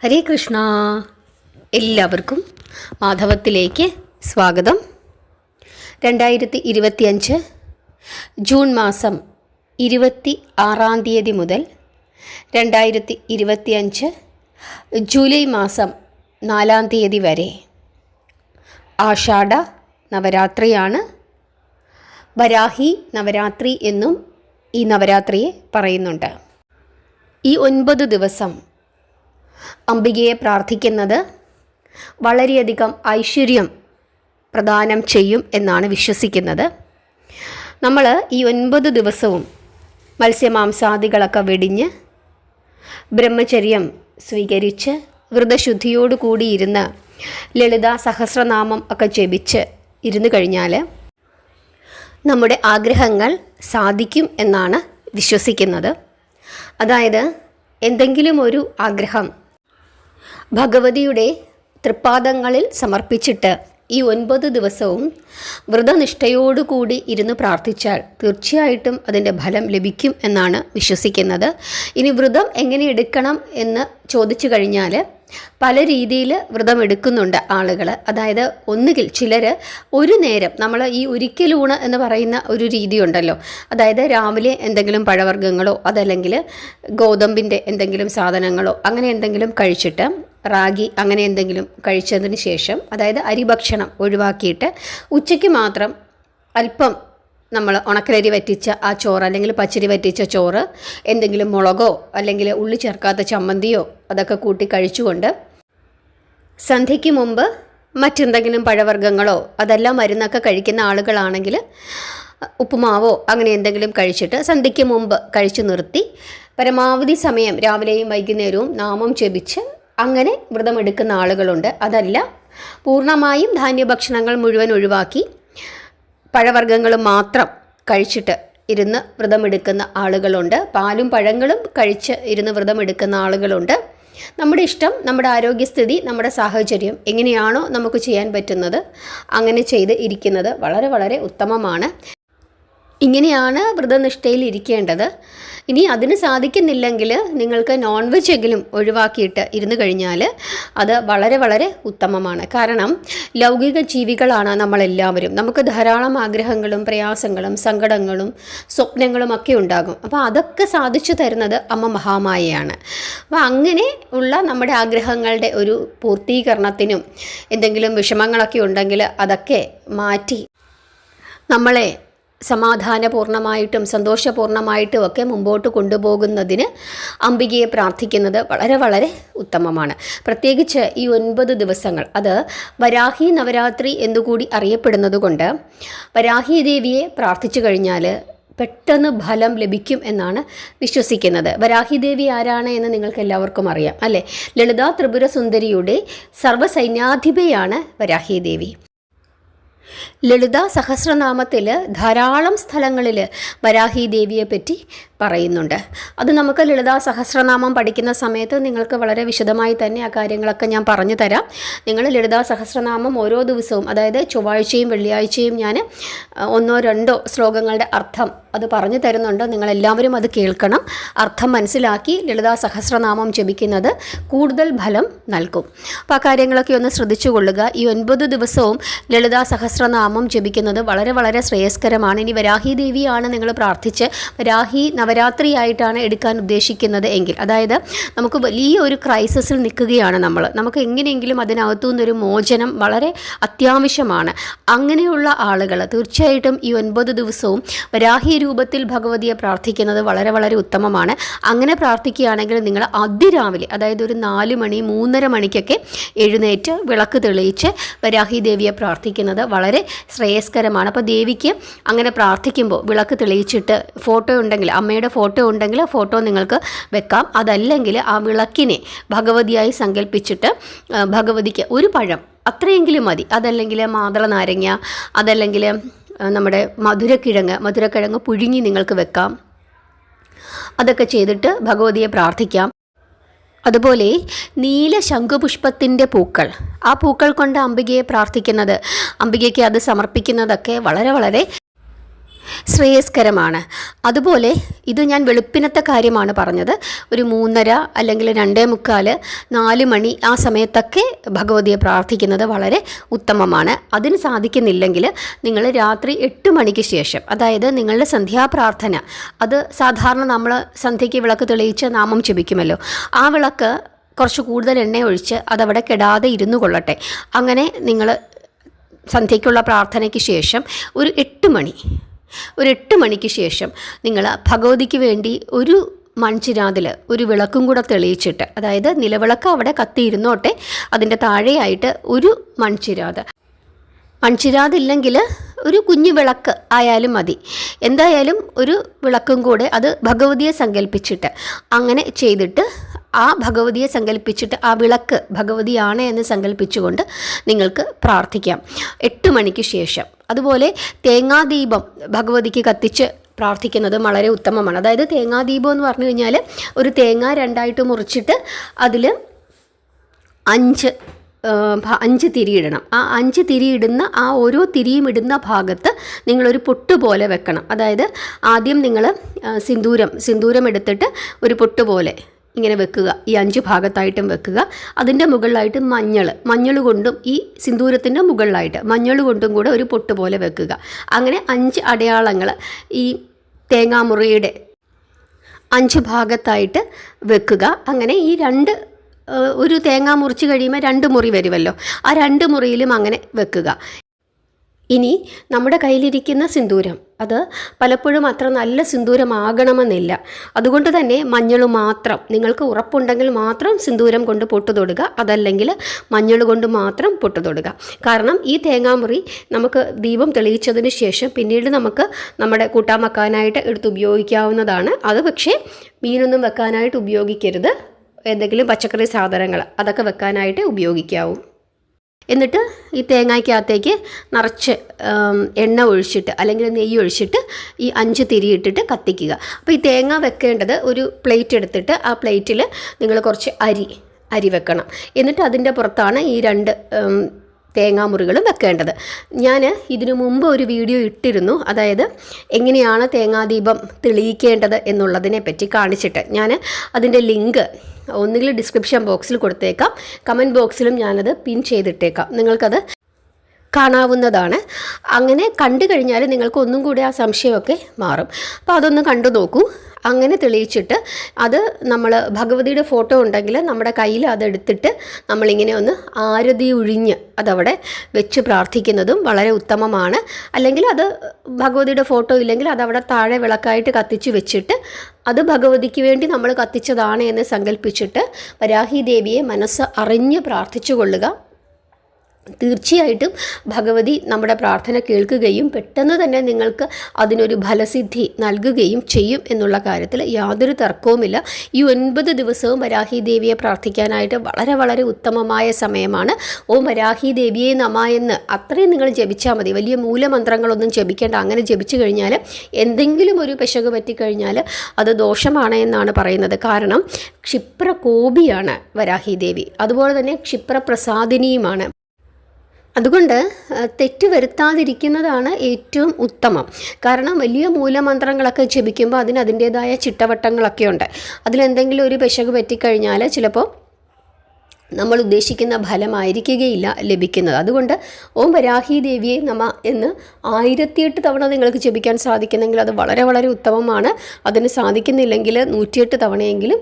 ഹരേ കൃഷ്ണ. എല്ലാവർക്കും മാധവത്തിലേക്ക് സ്വാഗതം. 2025 ജൂൺ മാസം 26 മുതൽ 2025 ജൂലൈ മാസം 4 വരെ ആഷാഢ നവരാത്രിയാണ്. വരാഹി നവരാത്രി എന്നും ഈ നവരാത്രിയെ പറയുന്നുണ്ട്. ഈ 9 ദിവസം അംബികയെ പ്രാർത്ഥിക്കുന്നത് വളരെയധികം ഐശ്വര്യം പ്രദാനം ചെയ്യും എന്നാണ് വിശ്വസിക്കുന്നത്. നമ്മൾ ഈ 9 ദിവസവും മത്സ്യമാംസാദികളൊക്കെ വെടിഞ്ഞ് ബ്രഹ്മചര്യം സ്വീകരിച്ച് വ്രതശുദ്ധിയോടു കൂടിയിരുന്ന് ലളിതാ സഹസ്രനാമം ഒക്കെ ജപിച്ച് ഇരുന്ന് കഴിഞ്ഞാൽ നമ്മുടെ ആഗ്രഹങ്ങൾ സാധിക്കും എന്നാണ് വിശ്വസിക്കുന്നത്. അതായത് എന്തെങ്കിലും ഒരു ആഗ്രഹം ഭഗവതിയുടെ തൃപ്പാദങ്ങളിൽ സമർപ്പിച്ചിട്ട് ഈ 9 ദിവസവും വ്രതനിഷ്ഠയോടുകൂടി ഇരുന്ന് പ്രാർത്ഥിച്ചാൽ തീർച്ചയായിട്ടും അതിൻ്റെ ഫലം ലഭിക്കും എന്നാണ് വിശ്വസിക്കുന്നത്. ഇനി വ്രതം എങ്ങനെ എടുക്കണം എന്ന് ചോദിച്ചു കഴിഞ്ഞാൽ പല രീതിയിൽ വ്രതം എടുക്കുന്നുണ്ട് ആളുകൾ. അതായത് ഒന്നുകിൽ ചിലർ ഒരു നേരം, നമ്മൾ ഈ ഒരിക്കലൂണ് എന്ന് പറയുന്ന ഒരു രീതിയുണ്ടല്ലോ, അതായത് രാവിലെ എന്തെങ്കിലും പഴവർഗ്ഗങ്ങളോ അതല്ലെങ്കിൽ ഗോതമ്പിൻ്റെ എന്തെങ്കിലും സാധനങ്ങളോ അങ്ങനെ എന്തെങ്കിലും കഴിച്ചിട്ട്, റാഗി അങ്ങനെ എന്തെങ്കിലും കഴിച്ചതിന് ശേഷം, അതായത് അരിഭക്ഷണം ഒഴിവാക്കിയിട്ട് ഉച്ചയ്ക്ക് മാത്രം അല്പം നമ്മൾ ഉണക്കലരി വറ്റിച്ച ആ ചോറ് അല്ലെങ്കിൽ പച്ചരി വറ്റിച്ച ചോറ്, എന്തെങ്കിലും മുളകോ അല്ലെങ്കിൽ ഉള്ളി ചേർക്കാത്ത ചമ്മന്തിയോ അതൊക്കെ കൂട്ടി കഴിച്ചുകൊണ്ട് സന്ധ്യയ്ക്ക് മുമ്പ് മറ്റെന്തെങ്കിലും പഴവർഗ്ഗങ്ങളോ അതെല്ലാം മരുന്നൊക്കെ കഴിക്കുന്ന ആളുകളാണെങ്കിൽ ഉപ്പുമാവോ അങ്ങനെ എന്തെങ്കിലും കഴിച്ചിട്ട് സന്ധ്യയ്ക്ക് മുമ്പ് കഴിച്ചു നിർത്തി പരമാവധി സമയം രാവിലെയും വൈകുന്നേരവും നാമം ജപിച്ച് അങ്ങനെ വ്രതമെടുക്കുന്ന ആളുകളുണ്ട്. അതല്ല, പൂർണ്ണമായും ധാന്യഭക്ഷണങ്ങൾ മുഴുവൻ ഒഴിവാക്കി പഴവർഗ്ഗങ്ങളും മാത്രം കഴിച്ചിട്ട് ഇരുന്ന് വ്രതമെടുക്കുന്ന ആളുകളുണ്ട്. പാലും പഴങ്ങളും കഴിച്ച് ഇരുന്ന് വ്രതമെടുക്കുന്ന ആളുകളുണ്ട്. നമ്മുടെ ഇഷ്ടം, നമ്മുടെ ആരോഗ്യസ്ഥിതി, നമ്മുടെ സാഹചര്യം എങ്ങനെയാണോ നമുക്ക് ചെയ്യാൻ പറ്റുന്നത് അങ്ങനെ ചെയ്ത് ഇരിക്കുന്നത് വളരെ വളരെ ഉത്തമമാണ്. ഇങ്ങനെയാണ് വ്രതനിഷ്ഠയിൽ ഇരിക്കേണ്ടത്. ഇനി അതിന് സാധിക്കുന്നില്ലെങ്കിൽ നിങ്ങൾക്ക് നോൺ വെജ് എങ്കിലും ഒഴിവാക്കിയിട്ട് ഇരുന്ന് കഴിഞ്ഞാൽ അത് വളരെ വളരെ ഉത്തമമാണ്. കാരണം ലൗകിക ജീവികളാണ് നമ്മളെല്ലാവരും. നമുക്ക് ധാരാളം ആഗ്രഹങ്ങളും പ്രയാസങ്ങളും സങ്കടങ്ങളും സ്വപ്നങ്ങളും ഒക്കെ ഉണ്ടാകും. അപ്പോൾ അതൊക്കെ സാധിച്ചു തരുന്നത് അമ്മ മഹാമായയാണ്. അപ്പോൾ അങ്ങനെ ഉള്ള നമ്മുടെ ആഗ്രഹങ്ങളുടെ ഒരു പൂർത്തീകരണത്തിനും എന്തെങ്കിലും വിഷമങ്ങളൊക്കെ ഉണ്ടെങ്കിൽ അതൊക്കെ മാറ്റി നമ്മളെ സമാധാനപൂർണ്ണമായിട്ടും സന്തോഷപൂർണ്ണമായിട്ടും ഒക്കെ മുമ്പോട്ട് കൊണ്ടുപോകുന്നതിന് അംബികയെ പ്രാർത്ഥിക്കുന്നത് വളരെ വളരെ ഉത്തമമാണ്. പ്രത്യേകിച്ച് ഈ 9 ദിവസങ്ങൾ, അത് വരാഹി നവരാത്രി എന്നുകൂടി അറിയപ്പെടുന്നത് കൊണ്ട് വരാഹി ദേവിയെ പ്രാർത്ഥിച്ചു കഴിഞ്ഞാൽ പെട്ടെന്ന് ഫലം ലഭിക്കും എന്നാണ് വിശ്വസിക്കുന്നത്. വരാഹി ദേവി ആരാണ് എന്ന് നിങ്ങൾക്ക് എല്ലാവർക്കും അറിയാം അല്ലേ? ലളിതാ ത്രിപുര സുന്ദരിയുടെ സർവ്വസൈന്യാധിപയാണ് വരാഹി ദേവി. ലളിതാ സഹസ്രനാമത്തിൽ ധാരാളം സ്ഥലങ്ങളിൽ വരാഹി ദേവിയെ പറ്റി പറയുന്നുണ്ട്. അത് നമുക്ക് ലളിതാ സഹസ്രനാമം പഠിക്കുന്ന സമയത്ത് നിങ്ങൾക്ക് വളരെ വിശദമായി തന്നെ ആ കാര്യങ്ങളൊക്കെ ഞാൻ പറഞ്ഞു തരാം. നിങ്ങൾ ലളിതാ സഹസ്രനാമം ഓരോ ദിവസവും, അതായത് ചൊവ്വാഴ്ചയും വെള്ളിയാഴ്ചയും ഞാൻ 1-2 ശ്ലോകങ്ങളുടെ അർത്ഥം അത് പറഞ്ഞു തരുന്നുണ്ട്. നിങ്ങളെല്ലാവരും അത് കേൾക്കണം. അർത്ഥം മനസ്സിലാക്കി ലളിതാ സഹസ്രനാമം ജപിക്കുന്നത് കൂടുതൽ ഫലം നൽകും. അപ്പോൾ ആ കാര്യങ്ങളൊക്കെ ഒന്ന് ശ്രദ്ധിച്ചു കൊള്ളുക. ഈ 9 ദിവസവും ലളിതാ സഹസ്രനാമം ജപിക്കുന്നത് വളരെ വളരെ ശ്രേയസ്കരമാണ്. ഇനി വരാഹി ദേവിയാണ് നിങ്ങൾ പ്രാർത്ഥിച്ച് വരാഹി നവരാത്രിയായിട്ടാണ് എടുക്കാൻ ഉദ്ദേശിക്കുന്നത് എങ്കിൽ, അതായത് നമുക്ക് വലിയ ഒരു ക്രൈസിസിൽ നിൽക്കുകയാണ് നമുക്ക് എങ്ങനെയെങ്കിലും അതിനകത്തു നിന്നൊരു മോചനം വളരെ അത്യാവശ്യമാണ്. അങ്ങനെയുള്ള ആളുകൾ തീർച്ചയായിട്ടും ഈ 9 ദിവസവും വരാഹി രൂപത്തിൽ ഭഗവതിയെ പ്രാർത്ഥിക്കുന്നത് വളരെ വളരെ ഉത്തമമാണ്. അങ്ങനെ പ്രാർത്ഥിക്കുകയാണെങ്കിൽ നിങ്ങൾ അതിരാവിലെ, അതായത് ഒരു 4 മണി 3:30 മണിക്കൊക്കെ എഴുന്നേറ്റ് വിളക്ക് തെളിയിച്ച് വരാഹി ദേവിയെ പ്രാർത്ഥിക്കുന്നത് വളരെ ശ്രേയസ്കരമാണ്. അപ്പോൾ ദേവിക്ക് അങ്ങനെ പ്രാർത്ഥിക്കുമ്പോൾ വിളക്ക് തെളിയിച്ചിട്ട് ഫോട്ടോ ഉണ്ടെങ്കിൽ, അമ്മയുടെ ഫോട്ടോ ഉണ്ടെങ്കിൽ ഫോട്ടോ നിങ്ങൾക്ക് വെക്കാം. അതല്ലെങ്കിൽ ആ വിളക്കിനെ ഭഗവതിയായി സങ്കല്പിച്ചിട്ട് ഭഗവതിക്ക് ഒരു പഴം അത്രയെങ്കിലും മതി. അതല്ലെങ്കിൽ മാതള നാരങ്ങ, അതല്ലെങ്കിൽ നമ്മുടെ മധുരക്കിഴങ്ങ് പുഴുങ്ങി നിങ്ങൾക്ക് വെക്കാം. അതൊക്കെ ചെയ്തിട്ട് ഭഗവതിയെ പ്രാർത്ഥിക്കാം. അതുപോലെ നീല ശംഖുപുഷ്പത്തിൻ്റെ പൂക്കൾ, ആ പൂക്കൾ കൊണ്ട് അംബികയെ പ്രാർത്ഥിക്കുന്നത്, അംബികയ്ക്ക് അത് സമർപ്പിക്കുന്നതൊക്കെ വളരെ വളരെ ശ്രേയസ്കരമാണ്. അതുപോലെ ഇത് ഞാൻ വെളുപ്പിനത്തെ കാര്യമാണ് പറഞ്ഞത്. ഒരു 3:30 അല്ലെങ്കിൽ 2:45, 4 മണി ആ സമയത്തൊക്കെ ഭഗവതിയെ പ്രാർത്ഥിക്കുന്നത് വളരെ ഉത്തമമാണ്. അതിന് സാധിക്കുന്നില്ലെങ്കിൽ നിങ്ങൾ രാത്രി 8 മണിക്ക് ശേഷം, അതായത് നിങ്ങളുടെ സന്ധ്യാപ്രാർത്ഥന, അത് സാധാരണ നമ്മൾ സന്ധ്യയ്ക്ക് വിളക്ക് തെളിയിച്ച് നാമം ജപിക്കുമല്ലോ, ആ വിളക്ക് കുറച്ച് കൂടുതൽ എണ്ണ ഒഴിച്ച് അതവിടെ കെടാതെ ഇരുന്നു കൊള്ളട്ടെ. അങ്ങനെ നിങ്ങൾ സന്ധ്യയ്ക്കുള്ള പ്രാർത്ഥനയ്ക്ക് ശേഷം ഒരു 8 മണിക്ക് ശേഷം നിങ്ങൾ ഭഗവതിക്ക് വേണ്ടി ഒരു മൺചിരാതിൽ ഒരു വിളക്കും കൂടെ തെളിയിച്ചിട്ട്, അതായത് നിലവിളക്ക് അവിടെ കത്തിയിരുന്നോട്ടെ, അതിൻ്റെ താഴെയായിട്ട് ഒരു മൺചിരാതില്ലെങ്കിൽ ഒരു കുഞ്ഞു വിളക്ക് ആയാലും മതി, എന്തായാലും ഒരു വിളക്കും കൂടെ അത് ഭഗവതിയെ സങ്കല്പിച്ചിട്ട് അങ്ങനെ ചെയ്തിട്ട്, ആ ഭഗവതിയെ സങ്കല്പിച്ചിട്ട് ആ വിളക്ക് ഭഗവതിയാണ് എന്ന് സങ്കല്പിച്ചുകൊണ്ട് നിങ്ങൾക്ക് പ്രാർത്ഥിക്കാം 8 മണിക്ക് ശേഷം. അതുപോലെ തേങ്ങാദീപം ഭഗവതിക്ക് കത്തിച്ച് പ്രാർത്ഥിക്കുന്നത് വളരെ ഉത്തമമാണ്. അതായത് തേങ്ങാദീപം എന്ന് പറഞ്ഞു കഴിഞ്ഞാൽ ഒരു തേങ്ങ 2ആയിട്ട് മുറിച്ചിട്ട് അതിൽ 5 തിരിയിടണം. ആ 5 തിരിയിടുന്ന ആ ഓരോ തിരിയും ഇടുന്ന ഭാഗത്ത് നിങ്ങളൊരു പൊട്ട് പോലെ വെക്കണം. അതായത് ആദ്യം നിങ്ങൾ സിന്ദൂരം എടുത്തിട്ട് ഒരു പൊട്ട് പോലെ ഇങ്ങനെ വെക്കുക, ഈ 5 ഭാഗത്തായിട്ടും വെക്കുക. അതിൻ്റെ മുകളിലായിട്ട് മഞ്ഞൾ കൊണ്ടും ഈ സിന്ദൂരത്തിൻ്റെ മുകളിലായിട്ട് മഞ്ഞൾ കൊണ്ടും കൂടെ ഒരു പൊട്ട് പോലെ വെക്കുക. അങ്ങനെ 5 അടയാളങ്ങൾ ഈ തേങ്ങാമുറിയുടെ 5 ഭാഗത്തായിട്ട് വെക്കുക. അങ്ങനെ ഈ ഒരു തേങ്ങ മുറിച്ച് കഴിയുമ്പോൾ 2 മുറി വരുമല്ലോ, ആ 2 മുറിയിലും അങ്ങനെ വെക്കുക. ഇനി നമ്മുടെ കയ്യിലിരിക്കുന്ന സിന്ദൂരം അത് പലപ്പോഴും അത്ര നല്ല സിന്ദൂരമാകണമെന്നില്ല. അതുകൊണ്ട് തന്നെ മഞ്ഞൾ മാത്രം, നിങ്ങൾക്ക് ഉറപ്പുണ്ടെങ്കിൽ മാത്രം സിന്ദൂരം കൊണ്ട് പൊട്ട് തൊടുക, അതല്ലെങ്കിൽ മഞ്ഞൾ കൊണ്ട് മാത്രം പൊട്ട് തൊടുക. കാരണം ഈ തേങ്ങാമുറി നമുക്ക് ദീപം തെളിയിച്ചതിന് ശേഷം പിന്നീട് നമുക്ക് നമ്മുടെ കൂട്ടാൻ വെക്കാനായിട്ട് എടുത്ത് ഉപയോഗിക്കാവുന്നതാണ്. അത് പക്ഷേ മീനൊന്നും വെക്കാനായിട്ട് ഉപയോഗിക്കരുത്, എന്തെങ്കിലും പച്ചക്കറി സാധനങ്ങൾ അതൊക്കെ വെക്കാനായിട്ട് ഉപയോഗിക്കാവും. എന്നിട്ട് ഈ തേങ്ങയ്ക്കകത്തേക്ക് നിറച്ച് എണ്ണ ഒഴിച്ചിട്ട് അല്ലെങ്കിൽ നെയ്യ് ഒഴിച്ചിട്ട് ഈ 5 തിരിയിട്ടിട്ട് കത്തിക്കുക. അപ്പോൾ ഈ തേങ്ങ വെക്കേണ്ടത് ഒരു പ്ലേറ്റ് എടുത്തിട്ട് ആ പ്ലേറ്റിൽ നിങ്ങൾ കുറച്ച് അരി വെക്കണം. എന്നിട്ട് അതിൻ്റെ പുറത്താണ് ഈ 2 തേങ്ങാമുറികളും വെക്കേണ്ടത്. ഞാൻ ഇതിനു മുമ്പ് ഒരു വീഡിയോ ഇട്ടിരുന്നു, അതായത് എങ്ങനെയാണ് തേങ്ങാദീപം തെളിയിക്കേണ്ടത് എന്നുള്ളതിനെ പറ്റി കാണിച്ചിട്ട്. ഞാൻ അതിൻ്റെ ലിങ്ക് ഒന്നുകിൽ ഡിസ്ക്രിപ്ഷൻ ബോക്സിൽ കൊടുത്തേക്കാം, കമൻറ്റ് ബോക്സിലും ഞാനത് പിൻ ചെയ്തിട്ടേക്കാം, നിങ്ങൾക്കത് കാണാവുന്നതാണ്. അങ്ങനെ കണ്ടു കഴിഞ്ഞാൽ നിങ്ങൾക്ക് ഒന്നും കൂടി ആ സംശയമൊക്കെ മാറും. അപ്പോൾ അതൊന്ന് കണ്ടു നോക്കൂ. അങ്ങനെ തെളിയിച്ചിട്ട് അത് നമ്മൾ ഭഗവതിയുടെ ഫോട്ടോ ഉണ്ടെങ്കിൽ നമ്മുടെ കയ്യിൽ അതെടുത്തിട്ട് നമ്മളിങ്ങനെ ഒന്ന് ആരതി ഒഴിഞ്ഞ് അതവിടെ വെച്ച് പ്രാർത്ഥിക്കുന്നതും വളരെ ഉത്തമമാണ്. അല്ലെങ്കിൽ അത് ഭഗവതിയുടെ ഫോട്ടോ ഇല്ലെങ്കിൽ അതവിടെ താഴെ വിളക്കായിട്ട് കത്തിച്ച് വെച്ചിട്ട് അത് ഭഗവതിക്ക് വേണ്ടി നമ്മൾ കത്തിച്ചതാണ് എന്ന് സങ്കല്പിച്ചിട്ട് വരാഹി ദേവിയെ മനസ്സ് അറിഞ്ഞ് പ്രാർത്ഥിച്ചു കൊള്ളുക. തീർച്ചയായിട്ടും ഭഗവതി നമ്മുടെ പ്രാർത്ഥന കേൾക്കുകയും പെട്ടെന്ന് തന്നെ നിങ്ങൾക്ക് അതിനൊരു ഫലസിദ്ധി നൽകുകയും ചെയ്യും എന്നുള്ള കാര്യത്തിൽ യാതൊരു തർക്കവുമില്ല. ഈ 9 ദിവസവും വരാഹി ദേവിയെ പ്രാർത്ഥിക്കാനായിട്ട് വളരെ വളരെ ഉത്തമമായ സമയമാണ്. ഓം വരാഹി ദേവിയെ നമ എന്ന് അത്രയും നിങ്ങൾ ജപിച്ചാൽ മതി. വലിയ മൂലമന്ത്രങ്ങളൊന്നും ജപിക്കേണ്ട. അങ്ങനെ ജപിച്ചു കഴിഞ്ഞാൽ എന്തെങ്കിലും ഒരു പിശക് പറ്റിക്കഴിഞ്ഞാൽ അത് ദോഷമാണ് എന്നാണ് പറയുന്നത്. കാരണം ക്ഷിപ്രകോപിയാണ് വരാഹി ദേവി, അതുപോലെ തന്നെ ക്ഷിപ്രപ്രസാദിനിയുമാണ്. അതുകൊണ്ട് തെറ്റ് വരുത്താതിരിക്കുന്നതാണ് ഏറ്റവും ഉത്തമം. കാരണം വലിയ മൂലമന്ത്രങ്ങളൊക്കെ ജപിക്കുമ്പോൾ അതിൻ്റേതായ ചിട്ടവട്ടങ്ങളൊക്കെ ഉണ്ട്. അതിലെന്തെങ്കിലും ഒരു പിശക് പറ്റിക്കഴിഞ്ഞാൽ ചിലപ്പോൾ നമ്മൾ ഉദ്ദേശിക്കുന്ന ഫലമായിരിക്കുകയില്ല ലഭിക്കുന്നത്. അതുകൊണ്ട് ഓം വരാഹി ദേവിയെ നമ എന്ന് 1008 തവണ നിങ്ങൾക്ക് ജപിക്കാൻ സാധിക്കുന്നെങ്കിൽ അത് വളരെ വളരെ ഉത്തമമാണ്. അതിന് സാധിക്കുന്നില്ലെങ്കിൽ 108 തവണയെങ്കിലും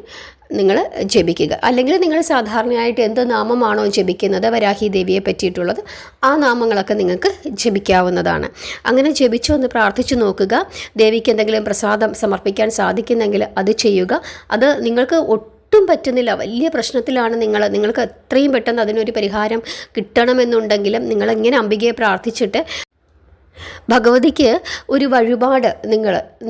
നിങ്ങൾ ജപിക്കുക. അല്ലെങ്കിൽ നിങ്ങൾ സാധാരണയായിട്ട് എന്ത് നാമമാണോ ജപിക്കുന്നത് വരാഹി ദേവിയെ പറ്റിയിട്ടുള്ളത്, ആ നാമങ്ങളൊക്കെ നിങ്ങൾക്ക് ജപിക്കാവുന്നതാണ്. അങ്ങനെ ജപിച്ചു ഒന്ന് പ്രാർത്ഥിച്ചു നോക്കുക. ദേവിക്ക് എന്തെങ്കിലും പ്രസാദം സമർപ്പിക്കാൻ സാധിക്കുന്നെങ്കിൽ അത് ചെയ്യുക. അത് നിങ്ങൾക്ക് ഒട്ടും പറ്റുന്നില്ല, വലിയ പ്രശ്നത്തിലാണ് നിങ്ങൾക്ക് എത്രയും പെട്ടെന്ന് അതിനൊരു പരിഹാരം കിട്ടണമെന്നുണ്ടെങ്കിലും നിങ്ങളിങ്ങനെ അംബികയെ പ്രാർത്ഥിച്ചിട്ട് ഭഗവതിക്ക് ഒരു വഴിപാട്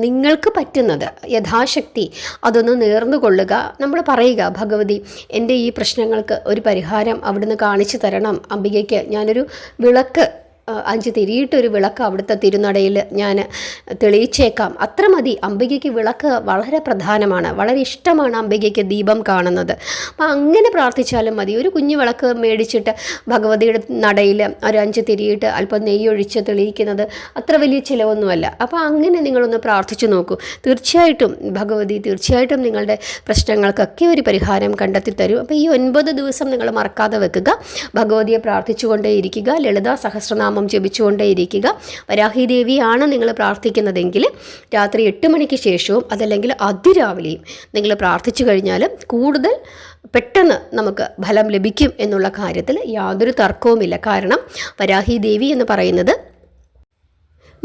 നിങ്ങൾക്ക് പറ്റുന്നത് യഥാശക്തി അതൊന്ന് നേർന്നു കൊള്ളുക. നമ്മൾ പറയുക, ഭഗവതി എൻ്റെ ഈ പ്രശ്നങ്ങൾക്ക് ഒരു പരിഹാരം അവിടുന്ന് കാണിച്ചു തരണം. അംബികയ്ക്ക് ഞാനൊരു വിളക്ക് 5 തിരിയിട്ടൊരു വിളക്ക് അവിടുത്തെ തിരുനടയിൽ ഞാൻ തെളിയിച്ചേക്കാം, അത്ര മതി. അംബികയ്ക്ക് വിളക്ക് വളരെ പ്രധാനമാണ്, വളരെ ഇഷ്ടമാണ് അംബികയ്ക്ക് ദീപം കാണുന്നത്. അപ്പം അങ്ങനെ പ്രാർത്ഥിച്ചാലും മതി. ഒരു കുഞ്ഞു വിളക്ക് മേടിച്ചിട്ട് ഭഗവതിയുടെ നടയിൽ ഒരു 5 തിരിയിട്ട് അല്പം നെയ്യൊഴിച്ച് തെളിയിക്കുന്നത് അത്ര വലിയ ചിലവൊന്നുമല്ല. അപ്പോൾ അങ്ങനെ നിങ്ങളൊന്ന് പ്രാർത്ഥിച്ചു നോക്കൂ. തീർച്ചയായിട്ടും ഭഗവതി തീർച്ചയായിട്ടും നിങ്ങളുടെ പ്രശ്നങ്ങൾക്കൊക്കെ ഒരു പരിഹാരം കണ്ടെത്തി തരും. അപ്പോൾ ഈ 9 ദിവസം നിങ്ങൾ മറക്കാതെ വെക്കുക, ഭഗവതിയെ പ്രാർത്ഥിച്ചുകൊണ്ടേയിരിക്കുക, ലളിതാ സഹസ്രനാമം ജപിച്ചുകൊണ്ടേയിരിക്കുക. വരാഹി ദേവിയാണ് നിങ്ങൾ പ്രാർത്ഥിക്കുന്നതെങ്കിൽ രാത്രി 8 മണിക്ക് ശേഷവും അതല്ലെങ്കിൽ അതിരാവിലെയും നിങ്ങൾ പ്രാർത്ഥിച്ചു കഴിഞ്ഞാൽ കൂടുതൽ പെട്ടെന്ന് നമുക്ക് ഫലം ലഭിക്കും എന്നുള്ള കാര്യത്തിൽ യാതൊരു തർക്കവുമില്ല. കാരണം വരാഹി ദേവി എന്ന് പറയുന്നത്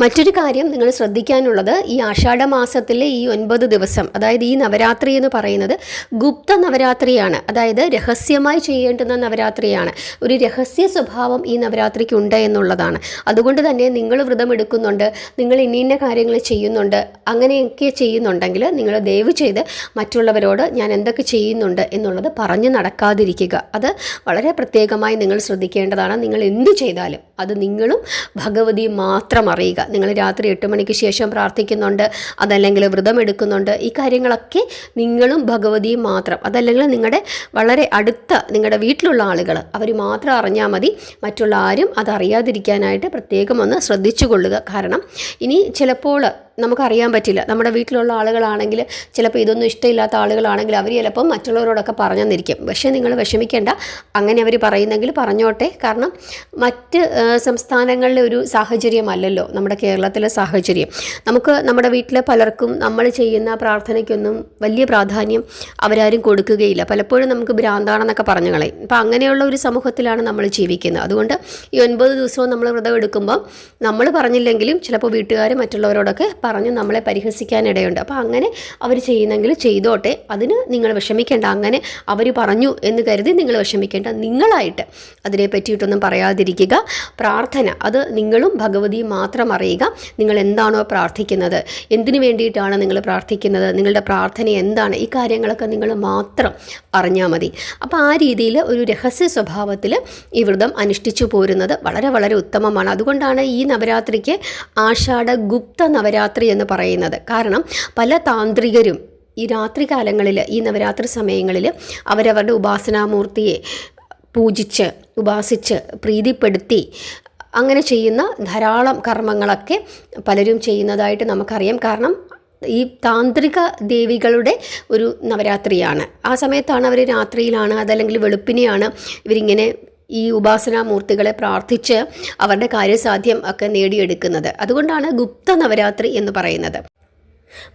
മറ്റൊരു കാര്യം നിങ്ങൾ ശ്രദ്ധിക്കാനുള്ളത്, ഈ ആഷാഢമാസത്തിലെ ഈ 9 ദിവസം, അതായത് ഈ നവരാത്രി എന്ന് പറയുന്നത് ഗുപ്ത നവരാത്രിയാണ്. അതായത് രഹസ്യമായി ചെയ്യേണ്ടുന്ന നവരാത്രിയാണ്. ഒരു രഹസ്യ സ്വഭാവം ഈ നവരാത്രിക്ക് ഉണ്ട് എന്നുള്ളതാണ്. അതുകൊണ്ട് തന്നെ നിങ്ങൾ വ്രതം എടുക്കുന്നുണ്ട്, നിങ്ങൾ ഇന്ന കാര്യങ്ങൾ ചെയ്യുന്നുണ്ട്, അങ്ങനെയൊക്കെ ചെയ്യുന്നുണ്ടെങ്കിൽ നിങ്ങൾ ദയവ് ചെയ്ത് മറ്റുള്ളവരോട് ഞാൻ എന്തൊക്കെ ചെയ്യുന്നുണ്ട് എന്നുള്ളത് പറഞ്ഞു നടക്കാതിരിക്കുക. അത് വളരെ പ്രത്യേകമായി നിങ്ങൾ ശ്രദ്ധിക്കേണ്ടതാണ്. നിങ്ങൾ എന്തു ചെയ്താലും അത് നിങ്ങളും ഭഗവതിയും മാത്രം അറിയുക. നിങ്ങൾ രാത്രി 8 മണിക്ക് ശേഷം പ്രാർത്ഥിക്കുന്നുണ്ട്, അതല്ലെങ്കിൽ വ്രതം എടുക്കുന്നുണ്ട്, ഈ കാര്യങ്ങളൊക്കെ നിങ്ങളും ഭഗവതിയും മാത്രം, അതല്ലെങ്കിൽ നിങ്ങളുടെ വളരെ അടുത്ത നിങ്ങളുടെ വീട്ടിലുള്ള ആളുകൾ അവർ മാത്രം അറിഞ്ഞാൽ മതി. മറ്റുള്ള ആരും അതറിയാതിരിക്കാനായിട്ട് പ്രത്യേകം ഒന്ന് ശ്രദ്ധിച്ചു കൊള്ളുക. കാരണം ഇനി ചിലപ്പോൾ നമുക്കറിയാൻ പറ്റില്ല, നമ്മുടെ വീട്ടിലുള്ള ആളുകളാണെങ്കിൽ ചിലപ്പോൾ ഇതൊന്നും ഇഷ്ടമില്ലാത്ത ആളുകളാണെങ്കിൽ അവർ ചിലപ്പം മറ്റുള്ളവരോടൊക്കെ പറഞ്ഞു തന്നിരിക്കും. പക്ഷേ നിങ്ങൾ വിഷമിക്കേണ്ട, അങ്ങനെ അവർ പറയുന്നെങ്കിൽ പറഞ്ഞോട്ടെ. കാരണം മറ്റ് സംസ്ഥാനങ്ങളിലെ ഒരു സാഹചര്യമല്ലല്ലോ നമ്മുടെ കേരളത്തിലെ സാഹചര്യം. നമുക്ക് നമ്മുടെ വീട്ടിലെ പലർക്കും നമ്മൾ ചെയ്യുന്ന പ്രാർത്ഥനയ്ക്കൊന്നും വലിയ പ്രാധാന്യം അവരാരും കൊടുക്കുകയില്ല. പലപ്പോഴും നമുക്ക് ഭ്രാന്താണെന്നൊക്കെ പറഞ്ഞു കളയും. അപ്പം അങ്ങനെയുള്ള ഒരു സമൂഹത്തിലാണ് നമ്മൾ ജീവിക്കുന്നത്. അതുകൊണ്ട് ഈ 9 ദിവസവും നമ്മൾ വ്രതം എടുക്കുമ്പോൾ നമ്മൾ പറഞ്ഞില്ലെങ്കിലും ചിലപ്പോൾ വീട്ടുകാർ മറ്റുള്ളവരോടൊക്കെ പറഞ്ഞ് നമ്മളെ പരിഹസിക്കാനിടയുണ്ട്. അപ്പോൾ അങ്ങനെ അവർ ചെയ്യുന്നെങ്കിൽ ചെയ്തോട്ടെ, അതിന് നിങ്ങൾ വിഷമിക്കേണ്ട. അങ്ങനെ അവർ പറഞ്ഞു എന്ന് കരുതി നിങ്ങൾ വിഷമിക്കേണ്ട. നിങ്ങളായിട്ട് അതിനെ പറ്റിയിട്ടൊന്നും പറയാതിരിക്കുക. പ്രാർത്ഥന അത് നിങ്ങളും ഭഗവതിയും മാത്രം അറിയുക. നിങ്ങൾ എന്താണോ പ്രാർത്ഥിക്കുന്നത്, എന്തിനു വേണ്ടിയിട്ടാണ് നിങ്ങൾ പ്രാർത്ഥിക്കുന്നത്, നിങ്ങളുടെ പ്രാർത്ഥന എന്താണ്, ഈ കാര്യങ്ങളൊക്കെ നിങ്ങൾ മാത്രം അറിഞ്ഞാൽ മതി. അപ്പോൾ ആ രീതിയിൽ ഒരു രഹസ്യ സ്വഭാവത്തിൽ ഈ വ്രതം അനുഷ്ഠിച്ചു പോരുന്നത് വളരെ വളരെ ഉത്തമമാണ്. അതുകൊണ്ടാണ് ഈ നവരാത്രിക്ക് ആഷാഢ ഗുപ്ത നവരാത്രി എന്ന് പറയുന്നത്. കാരണം പല താന്ത്രികരും ഈ രാത്രി കാലങ്ങളിൽ, ഈ നവരാത്രി സമയങ്ങളിൽ അവരവരുടെ ഉപാസനാമൂർത്തിയെ പൂജിച്ച് ഉപാസിച്ച് പ്രീതിപ്പെടുത്തി അങ്ങനെ ചെയ്യുന്ന ധാരാളം കർമ്മങ്ങളൊക്കെ പലരും ചെയ്യുന്നതായിട്ട് നമുക്കറിയാം. കാരണം ഈ താന്ത്രിക ദേവികളുടെ ഒരു നവരാത്രിയാണ്. ആ സമയത്താണ് അവർ രാത്രിയിലാണ് അതല്ലെങ്കിൽ വെളുപ്പിനെയാണ് ഇവരിങ്ങനെ ഈ ഉപാസനാമൂർത്തികളെ പ്രാർത്ഥിച്ച് അവരുടെ കാര്യസാധ്യം ഒക്കെ നേടിയെടുക്കുന്നത്. അതുകൊണ്ടാണ് ഗുപ്ത നവരാത്രി എന്ന് പറയുന്നത്.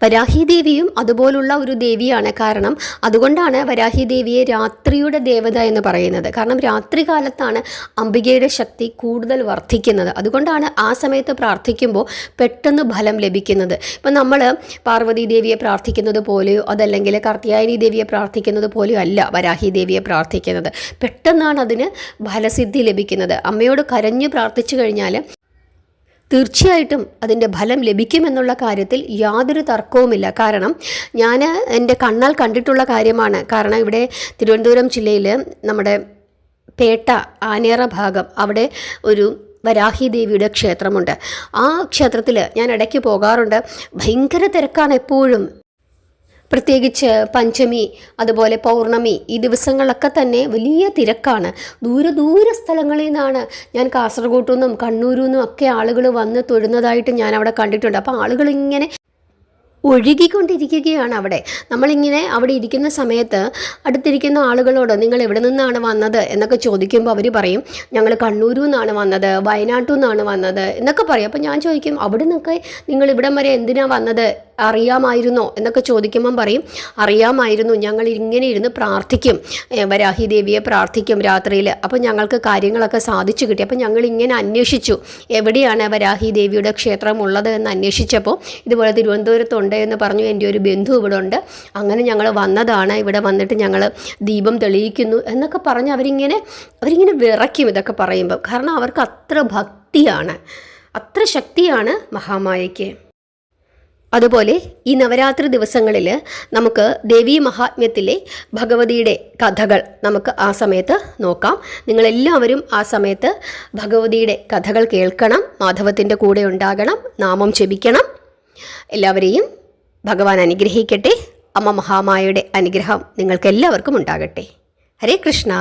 വരാഹി ദേവിയും അതുപോലുള്ള ഒരു ദേവിയാണ്. കാരണം അതുകൊണ്ടാണ് വരാഹി ദേവിയെ രാത്രിയുടെ ദേവത എന്ന് പറയുന്നത്. കാരണം രാത്രി കാലത്താണ് അംബികയുടെ ശക്തി കൂടുതൽ വർദ്ധിക്കുന്നത്. അതുകൊണ്ടാണ് ആ സമയത്ത് പ്രാർത്ഥിക്കുമ്പോൾ പെട്ടെന്ന് ഫലം ലഭിക്കുന്നത്. ഇപ്പം നമ്മൾ പാർവതി ദേവിയെ പ്രാർത്ഥിക്കുന്നത് പോലെയോ അതല്ലെങ്കിൽ കാർത്യായനി ദേവിയെ പ്രാർത്ഥിക്കുന്നത് പോലെയോ അല്ല വരാഹി ദേവിയെ പ്രാർത്ഥിക്കുന്നത്. പെട്ടെന്നാണ് അതിന് ഫലസിദ്ധി ലഭിക്കുന്നത്. അമ്മയോട് കരഞ്ഞു പ്രാർത്ഥിച്ചു കഴിഞ്ഞാൽ തീർച്ചയായിട്ടും അതിൻ്റെ ഫലം ലഭിക്കുമെന്നുള്ള കാര്യത്തിൽ യാതൊരു തർക്കവുമില്ല. കാരണം ഞാൻ എൻ്റെ കണ്ണാൽ കണ്ടിട്ടുള്ള കാര്യമാണ്. കാരണം ഇവിടെ തിരുവനന്തപുരം ജില്ലയിൽ നമ്മുടെ പേട്ട ആനേറ ഭാഗം അവിടെ ഒരു വരാഹി ദേവിയുടെ ക്ഷേത്രമുണ്ട്. ആ ക്ഷേത്രത്തിൽ ഞാൻ ഇടയ്ക്ക് പോകാറുണ്ട്. ഭയങ്കര തിരക്കാണ് എപ്പോഴും. പ്രത്യേകിച്ച് പഞ്ചമി അതുപോലെ പൗർണമി ഈ ദിവസങ്ങളൊക്കെ തന്നെ വലിയ തിരക്കാണ്. ദൂര സ്ഥലങ്ങളിൽ നിന്നാണ്, ഞാൻ കാസർഗോഡ് നിന്നും കണ്ണൂരിൽ നിന്നും ഒക്കെ ആളുകൾ വന്ന് തൊഴുന്നതായിട്ട് ഞാൻ അവിടെ കണ്ടിട്ടുണ്ട്. അപ്പോൾ ആളുകൾ ഇങ്ങനെ ഒഴുകിക്കൊണ്ടിരിക്കുകയാണ് അവിടെ. നമ്മളിങ്ങനെ അവിടെ ഇരിക്കുന്ന സമയത്ത് അടുത്തിരിക്കുന്ന ആളുകളോട് നിങ്ങൾ എവിടെ നിന്നാണ് വന്നത് എന്നൊക്കെ ചോദിക്കുമ്പോൾ അവർ പറയും ഞങ്ങൾ കണ്ണൂരിൽ നിന്നാണ് വന്നത്, വയനാട്ടിൽ നിന്നാണ് വന്നത് എന്നൊക്കെ പറയും. അപ്പോൾ ഞാൻ ചോദിക്കും അവിടെ നിന്നൊക്കെ നിങ്ങൾ ഇവിടം വരെ എന്തിനാണ് വന്നത്, അറിയാമായിരുന്നോ എന്നൊക്കെ ചോദിക്കുമ്പം പറയും അറിയാമായിരുന്നു, ഞങ്ങൾ ഇങ്ങനെ ഇരുന്ന് പ്രാർത്ഥിക്കും, വരാഹി ദേവിയെ പ്രാർത്ഥിക്കും രാത്രിയിൽ. അപ്പോൾ ഞങ്ങൾക്ക് കാര്യങ്ങളൊക്കെ സാധിച്ചു കിട്ടി. അപ്പോൾ ഞങ്ങൾ ഇങ്ങനെ അന്വേഷിച്ചു എവിടെയാണ് വരാഹി ദേവിയുടെ ക്ഷേത്രം ഉള്ളത് എന്ന് അന്വേഷിച്ചപ്പോൾ ഇതുപോലെ തിരുവനന്തപുരത്തുണ്ട് എന്ന് പറഞ്ഞു. എൻ്റെ ഒരു ബന്ധു ഇവിടെ ഉണ്ട്, അങ്ങനെ ഞങ്ങൾ വന്നതാണ്, ഇവിടെ വന്നിട്ട് ഞങ്ങൾ ദീപം തെളിയിക്കുന്നു എന്നൊക്കെ പറഞ്ഞ് അവരിങ്ങനെ വിറയ്ക്കും ഇതൊക്കെ പറയുമ്പോൾ. കാരണം അവർക്ക് അത്ര ഭക്തിയാണ്, അത്ര ശക്തിയാണ് മഹാമായയ്ക്ക്. അതുപോലെ ഈ നവരാത്രി ദിവസങ്ങളിൽ നമുക്ക് ദേവീ മഹാത്മ്യത്തിലെ ഭഗവതിയുടെ കഥകൾ നമുക്ക് ആ സമയത്ത് നോക്കാം. നിങ്ങളെല്ലാവരും ആ സമയത്ത് ഭഗവതിയുടെ കഥകൾ കേൾക്കണം, മാധവത്തിൻ്റെ കൂടെ ഉണ്ടാകണം, നാമം ജപിക്കണം. എല്ലാവരെയും ഭഗവാൻ അനുഗ്രഹിക്കട്ടെ. അമ്മ മഹാമായയുടെ അനുഗ്രഹം നിങ്ങൾക്ക് എല്ലാവർക്കും ഉണ്ടാകട്ടെ. ഹരേ കൃഷ്ണ.